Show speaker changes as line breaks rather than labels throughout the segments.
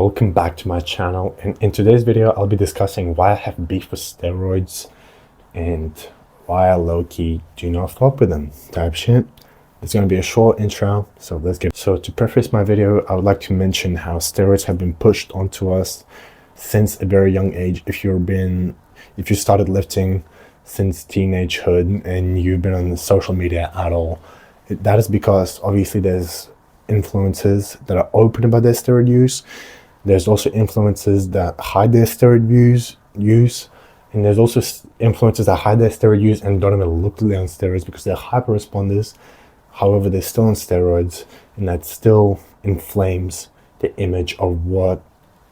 Welcome back to my channel, and in today's video I'll be discussing why I have beef with steroids and why I low-key do not fuck with them type shit. It's going to be a short intro, so let's get. So to preface my video, I would like to mention how steroids have been pushed onto us since a very young age. If you started lifting since teenagehood and you've been on the social media at all, that is because obviously there's influences that are open about their steroid use. There's also influences that hide their steroid use, and there's also influences that hide their steroid use and don't even look like they're on steroids because they're hyper responders. However, they're still on steroids, and that still inflames the image of what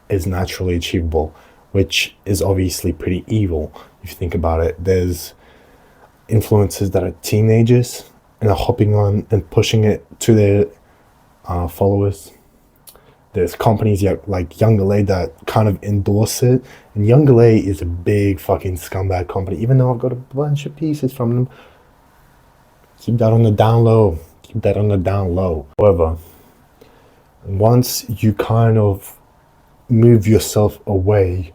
is naturally achievable, which is obviously pretty evil if you think about it. There's influences that are teenagers and are hopping on and pushing it to their followers. There's companies like Young LA that kind of endorse it, and Young LA is a big fucking scumbag company. Even though I've got a bunch of pieces from them, keep that on the down low. Keep that on the down low. However, once you kind of move yourself away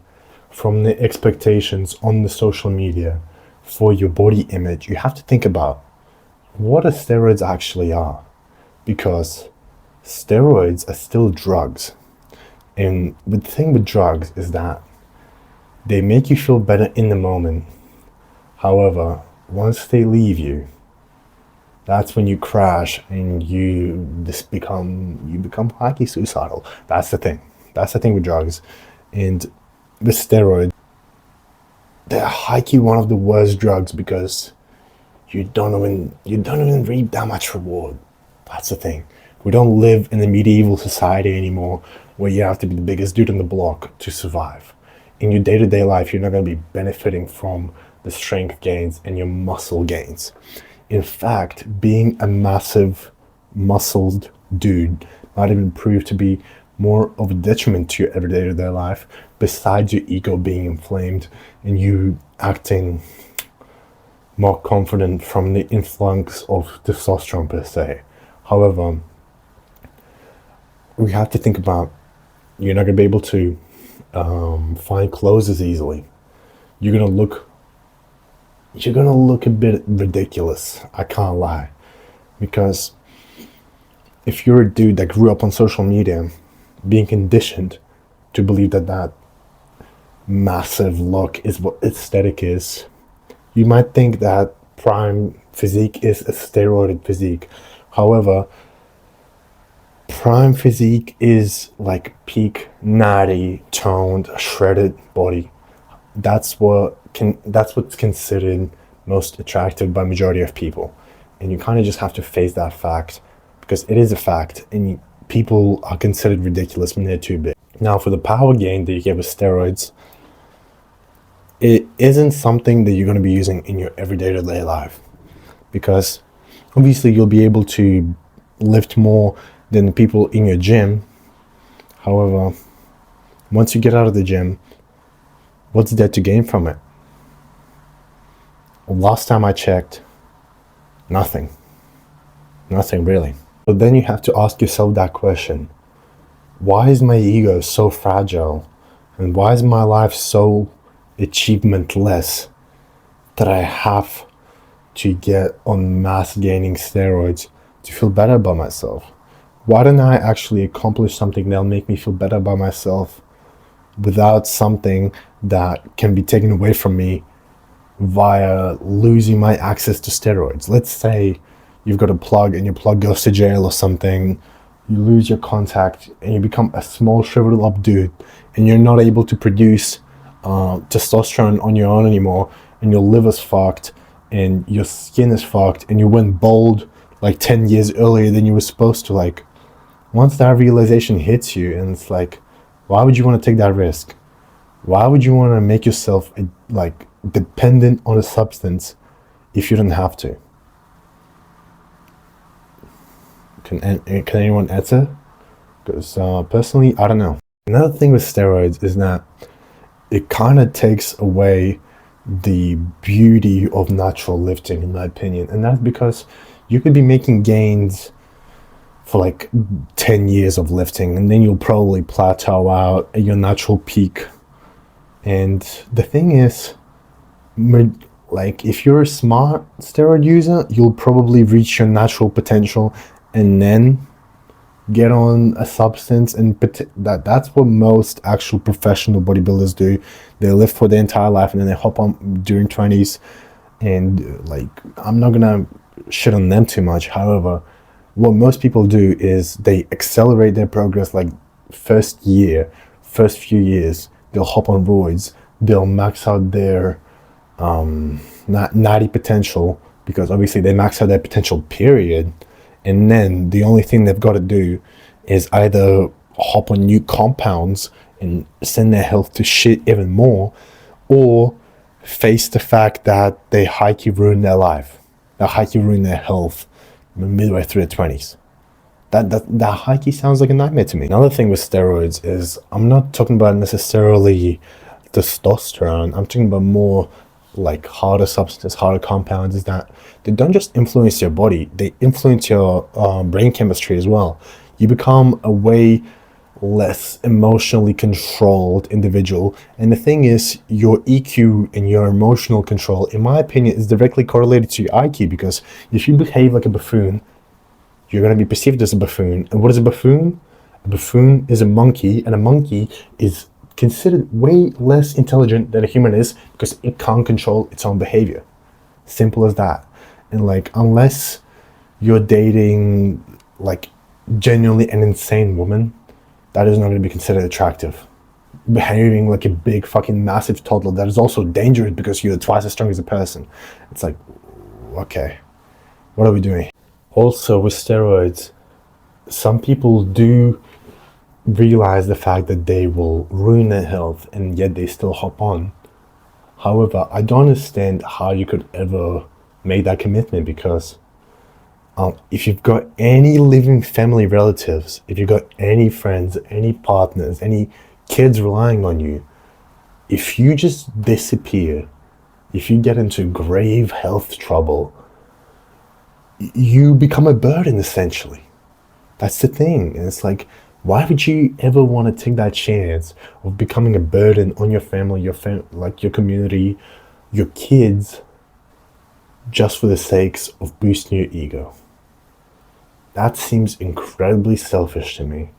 from the expectations on the social media for your body image, you have to think about what steroids actually are, because steroids are still drugs. And the thing with drugs is that they make you feel better in the moment. However, once they leave you, that's when you crash and you become highly suicidal. That's the thing with drugs. And with steroids, they're highly one of the worst drugs because you don't even reap that much reward. That's the thing. We don't live in a medieval society anymore where you have to be the biggest dude on the block to survive. In your day-to-day life, you're not going to be benefiting from the strength gains and your muscle gains. In fact, being a massive muscled dude might even prove to be more of a detriment to your everyday life, besides your ego being inflamed and you acting more confident from the influx of testosterone per se. However, we have to think about, you're not going to be able to find clothes as easily. You're going to look a bit ridiculous, I can't lie. Because if you're a dude that grew up on social media, being conditioned to believe that massive look is what aesthetic is, you might think that prime physique is a steroided physique. However, prime physique is like peak natty, toned, shredded body. That's what's considered most attractive by majority of people. And you kind of just have to face that fact, because it is a fact, and people are considered ridiculous when they're too big. Now, for the power gain that you get with steroids, it isn't something that you're going to be using in your everyday life, because obviously you'll be able to lift more than the people in your gym. However, once you get out of the gym, what's there to gain from it? Well, last time I checked, nothing really. But then you have to ask yourself that question: why is my ego so fragile, and why is my life so achievementless that I have to get on mass gaining steroids to feel better about myself? Why don't I actually accomplish something that'll make me feel better about myself without something that can be taken away from me via losing my access to steroids? Let's say you've got a plug and your plug goes to jail or something, you lose your contact and you become a small shriveled up dude, and you're not able to produce testosterone on your own anymore, and your liver's fucked and your skin is fucked, and you went bald like 10 years earlier than you were supposed to. Like, once that realization hits you, and it's like, why would you want to take that risk? Why would you want to make yourself like dependent on a substance if you don't have to? Can anyone answer? Because personally, I don't know. Another thing with steroids is that it kind of takes away the beauty of natural lifting, in my opinion. And that's because you could be making gains for like 10 years of lifting, and then you'll probably plateau out at your natural peak. And the thing is, like, if you're a smart steroid user, you'll probably reach your natural potential and then get on a substance. And that's what most actual professional bodybuilders do. They lift for their entire life and then they hop on during 20s. And like, I'm not gonna shit on them too much. However, what most people do is they accelerate their progress. Like, first few years, they'll hop on roids, they'll max out their natty potential, because obviously they max out their potential, period. And then the only thing they've got to do is either hop on new compounds and send their health to shit even more, or face the fact that they high-key ruin their life. They high-key ruin their health midway through their 20s. That high-key sounds like a nightmare to me. Another thing with steroids is, I'm not talking about necessarily testosterone. I'm talking about more like harder substances, harder compounds, is that they don't just influence your body, they influence your brain chemistry as well. You become a way less emotionally controlled individual. And the thing is, your EQ and your emotional control, in my opinion, is directly correlated to your IQ, because if you behave like a buffoon, you're going to be perceived as a buffoon. And what is a buffoon? A buffoon is a monkey, and a monkey is considered way less intelligent than a human is, because it can't control its own behavior. Simple as that. And like, unless you're dating like genuinely an insane woman, that is not going to be considered attractive. Behaving like a big fucking massive toddler, that is also dangerous, because you're twice as strong as a person. It's like, okay, what are we doing? Also with steroids, some people do realize the fact that they will ruin their health, and yet they still hop on. However, I don't understand how you could ever make that commitment, because if you've got any living family relatives, if you've got any friends, any partners, any kids relying on you, if you just disappear, if you get into grave health trouble, you become a burden, essentially. That's the thing. And it's like, why would you ever want to take that chance of becoming a burden on your family, like your community, your kids, just for the sakes of boosting your ego? That seems incredibly selfish to me.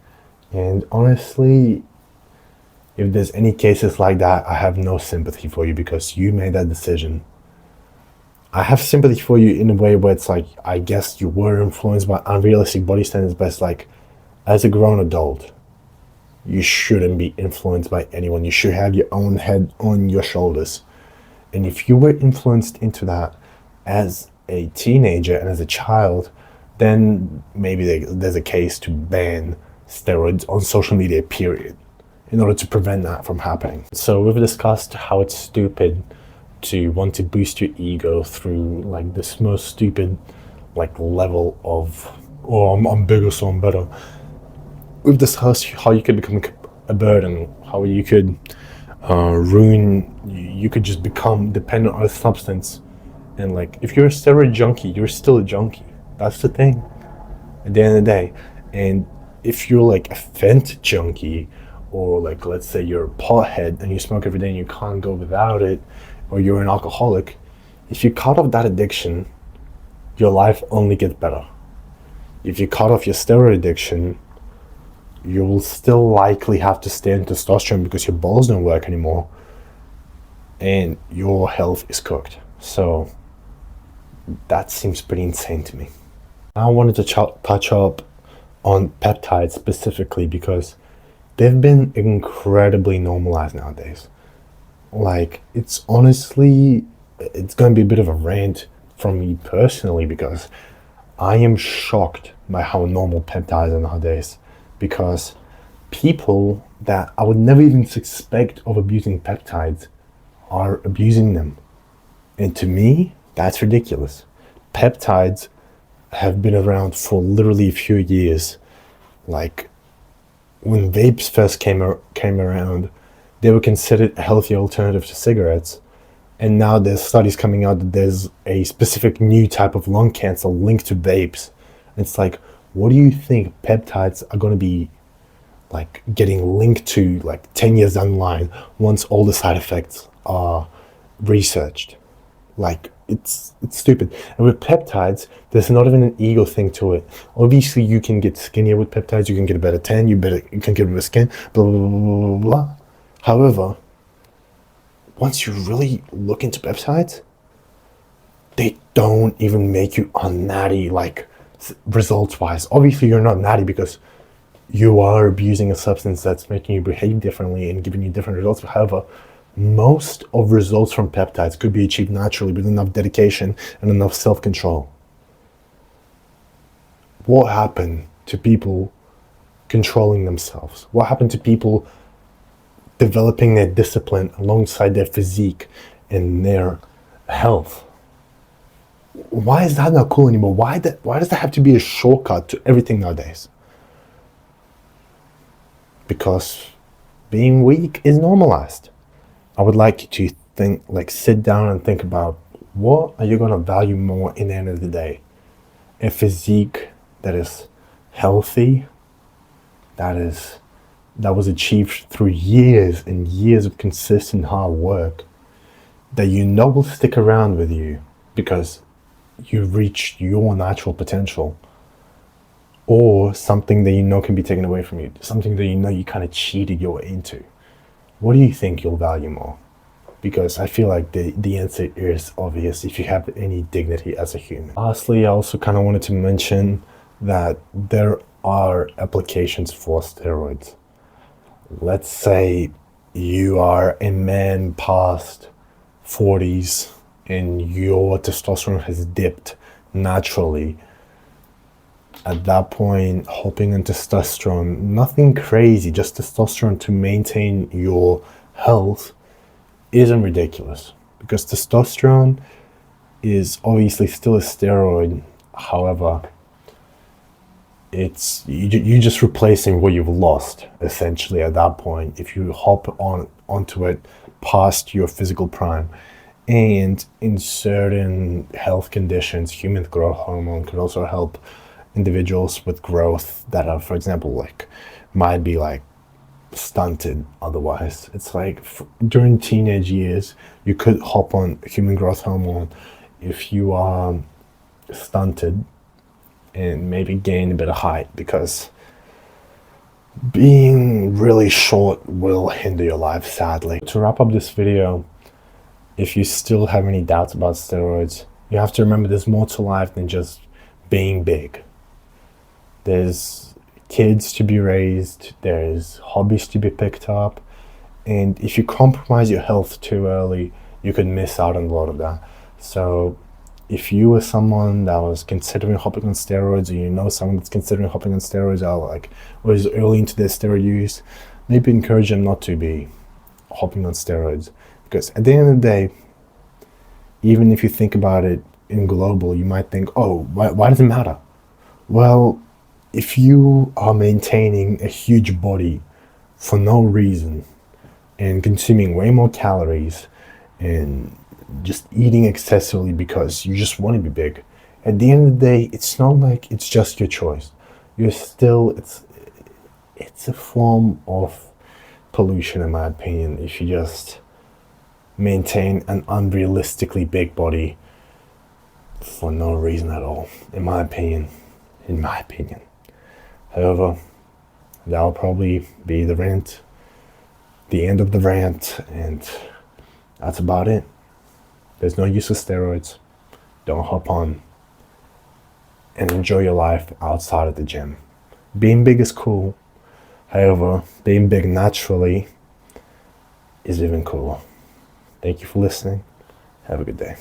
And honestly, if there's any cases like that, I have no sympathy for you, because you made that decision. I have sympathy for you in a way where it's like, I guess you were influenced by unrealistic body standards, but it's like, as a grown adult, you shouldn't be influenced by anyone. You should have your own head on your shoulders. And if you were influenced into that as a teenager and as a child, then maybe there's a case to ban steroids on social media, period, in order to prevent that from happening. So we've discussed how it's stupid to want to boost your ego through like this most stupid like level of, oh, I'm bigger so I'm better. We've discussed how you could become a burden, how you could you could just become dependent on a substance. And like, if you're a steroid junkie, you're still a junkie. That's the thing at the end of the day. And if you're like a Fent junkie, or like, let's say you're a pothead and you smoke every day and you can't go without it, or you're an alcoholic, if you cut off that addiction, your life only gets better. If you cut off your steroid addiction, you will still likely have to stay on testosterone because your balls don't work anymore, and your health is cooked. So that seems pretty insane to me. I wanted to touch up on peptides specifically, because they've been incredibly normalized nowadays. Like, it's going to be a bit of a rant from me personally, because I am shocked by how normal peptides are nowadays. Because people that I would never even suspect of abusing peptides are abusing them. And to me, that's ridiculous. Peptides have been around for literally a few years. Like, when vapes first came around, they were considered a healthy alternative to cigarettes. And now there's studies coming out that there's a specific new type of lung cancer linked to vapes. It's like, what do you think peptides are going to be like getting linked to like 10 years down the line once all the side effects are researched? Like, it's stupid. And with peptides, there's not even an ego thing to it. Obviously, you can get skinnier with peptides, you can get a better tan, you can get better skin, blah, blah, blah, blah, blah. However, once you really look into peptides, they don't even make you unnatty, like, results-wise. Obviously, you're not natty because you are abusing a substance that's making you behave differently and giving you different results. However, most of results from peptides could be achieved naturally with enough dedication and enough self-control. What happened to people controlling themselves? What happened to people developing their discipline alongside their physique and their health? Why is that not cool anymore? Why does that have to be a shortcut to everything nowadays? Because being weak is normalized. I would like you to think, like, sit down and think about, what are you going to value more in the end of the day? A physique that is healthy, that was achieved through years and years of consistent hard work, that you know will stick around with you because you've reached your natural potential, or something that you know can be taken away from you, something that you know you kind of cheated your way into? What do you think you'll value more? Because I feel like the answer is obvious if you have any dignity as a human. Lastly, I also kind of wanted to mention that there are applications for steroids. Let's say you are a man past 40s and your testosterone has dipped naturally. At that point, hopping on testosterone, nothing crazy, just testosterone to maintain your health, isn't ridiculous. Because testosterone is obviously still a steroid. However, it's you're just replacing what you've lost, essentially, at that point, if you hop onto it past your physical prime. And in certain health conditions, human growth hormone could also help individuals with growth that are, for example, like, might be like stunted otherwise. It's like during teenage years, you could hop on human growth hormone if you are stunted and maybe gain a bit of height, because being really short will hinder your life, sadly. To wrap up this video, if you still have any doubts about steroids, you have to remember there's more to life than just being big. There's kids to be raised, there's hobbies to be picked up, and if you compromise your health too early, you could miss out on a lot of that. So if you were someone that was considering hopping on steroids, or you know someone that's considering hopping on steroids, or is early into their steroid use, maybe encourage them not to be hopping on steroids. Because at the end of the day, even if you think about it in global, you might think, oh, why does it matter? Well, if you are maintaining a huge body for no reason and consuming way more calories and just eating excessively because you just want to be big, at the end of the day, it's not like it's just your choice. It's a form of pollution, in my opinion, if you just maintain an unrealistically big body for no reason at all, in my opinion. However, that'll probably be the end of the rant, and that's about it. There's no use of steroids. Don't hop on, and enjoy your life outside of the gym. Being big is cool. However, being big naturally is even cooler. Thank you for listening. Have a good day.